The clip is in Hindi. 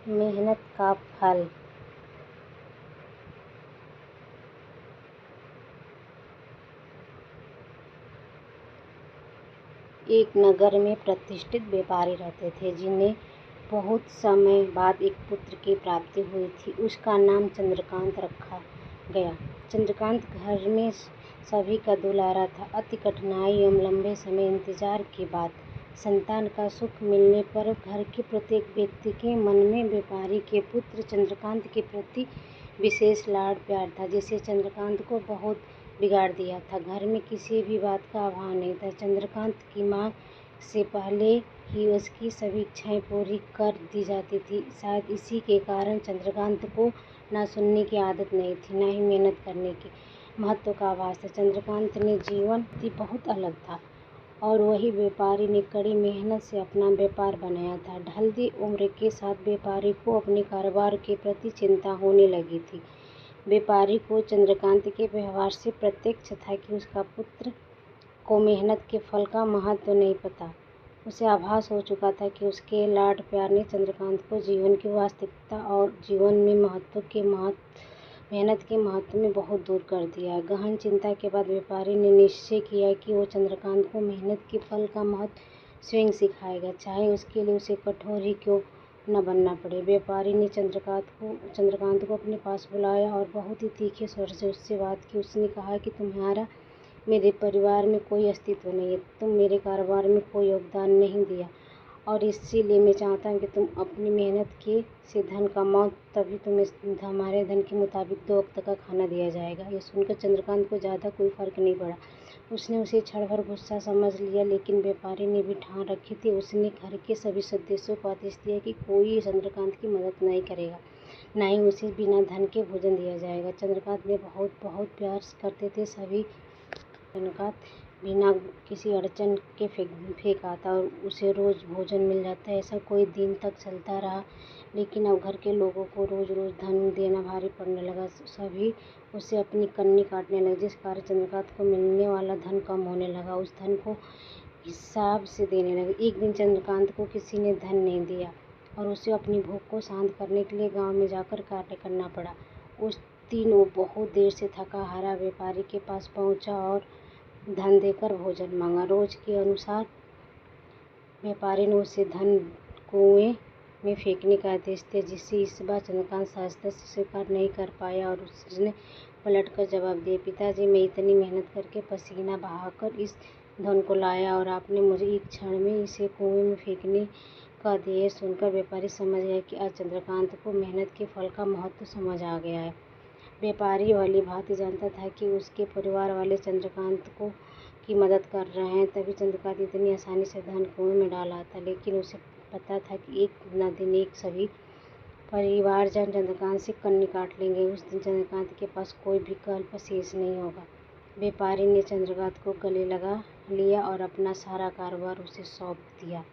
मेहनत का फल। एक नगर में प्रतिष्ठित व्यापारी रहते थे जिन्हें बहुत समय बाद एक पुत्र की प्राप्ति हुई थी। उसका नाम चंद्रकांत रखा गया। चंद्रकांत घर में सभी का दुलारा था। अति कठिनाई एवं लंबे समय इंतजार के बाद संतान का सुख मिलने पर घर के प्रत्येक व्यक्ति के मन में व्यापारी के पुत्र चंद्रकांत के प्रति विशेष लाड प्यार था, जिसे चंद्रकांत को बहुत बिगाड़ दिया था। घर में किसी भी बात का अभाव नहीं था। चंद्रकांत की मांग से पहले ही उसकी सभी इच्छाएं पूरी कर दी जाती थी। शायद इसी के कारण चंद्रकांत को ना सुनने की आदत नहीं थी, ना ही मेहनत करने की महत्व का आभास था। चंद्रकांत ने जीवन बहुत अलग था और वही व्यापारी ने कड़ी मेहनत से अपना व्यापार बनाया था। ढलती उम्र के साथ व्यापारी को अपने कारोबार के प्रति चिंता होने लगी थी। व्यापारी को चंद्रकांत के व्यवहार से प्रत्यक्ष था कि उसका पुत्र को मेहनत के फल का महत्व नहीं पता। उसे आभास हो चुका था कि उसके लाड प्यार ने चंद्रकांत को जीवन की वास्तविकता और जीवन में मेहनत के महत्व में बहुत दूर कर दिया। गहन चिंता के बाद व्यापारी ने निश्चय किया कि वो चंद्रकांत को मेहनत के फल का महत्व स्वयं सिखाएगा, चाहे उसके लिए उसे कठोर ही क्यों न बनना पड़े। व्यापारी ने चंद्रकांत को अपने पास बुलाया और बहुत ही तीखे स्वर से उससे बात की। उसने कहा कि तुम्हारा मेरे परिवार में कोई अस्तित्व नहीं है, तुम मेरे कारोबार में कोई योगदान नहीं दिया और इसीलिए मैं चाहता हूँ कि तुम अपनी मेहनत के से धन कमाओ, तभी तुम्हें हमारे धन के मुताबिक 2 वक्त का खाना दिया जाएगा। ये सुनकर चंद्रकांत को ज़्यादा कोई फर्क नहीं पड़ा। उसने उसे क्षण भर गुस्सा समझ लिया, लेकिन व्यापारी ने भी ठान रखी थी। उसने घर के सभी सदस्यों को आदेश दिया कि कोई चंद्रकांत की मदद नहीं करेगा, न ही उसे बिना धन के भोजन दिया जाएगा। चंद्रकांत ने बहुत प्यार करते थे सभी। चंद्रकांत बिना किसी अड़चन के फेंक आता और उसे रोज भोजन मिल जाता। ऐसा कोई दिन तक चलता रहा, लेकिन अब घर के लोगों को रोज धन देना भारी पड़ने लगा। सभी उससे अपनी कन्नी काटने लगे, जिस कारण चंद्रकांत को मिलने वाला धन कम होने लगा। उस धन को हिसाब से देने लगे। एक दिन चंद्रकांत को किसी ने धन नहीं दिया और उसे अपनी भूख को शांत करने के लिए गांव में जाकर कार्य करना पड़ा। उस दिन वो बहुत देर से थका हारा व्यापारी के पास पहुंचा और धन देकर भोजन मांगा। रोज के अनुसार व्यापारी ने उसे धन कुएं में फेंकने का आदेश दिया, जिसे इस बार चंद्रकांत सहजता से स्वीकार नहीं कर पाया और उसने पलटकर जवाब दिया, पिताजी, मैं इतनी मेहनत करके पसीना बहाकर इस धन को लाया और आपने मुझे एक क्षण में इसे कुएं में फेंकने का आदेश सुनकर व्यापारी समझ गया कि आज चंद्रकांत को मेहनत के फल का महत्व समझ आ गया है। व्यापारी भली भांति जानता था कि उसके परिवार वाले चंद्रकांत की मदद कर रहे हैं, तभी चंद्रकांत इतनी आसानी से धन कुएं में डाल आता। लेकिन उसे पता था कि एक न दिन एक सभी परिवारजन चंद्रकांत से कन्नी काट लेंगे। उस दिन चंद्रकांत के पास कोई विकल्प शेष नहीं होगा। व्यापारी ने चंद्रकांत को गले लगा लिया और अपना सारा कारोबार उसे सौंप दिया।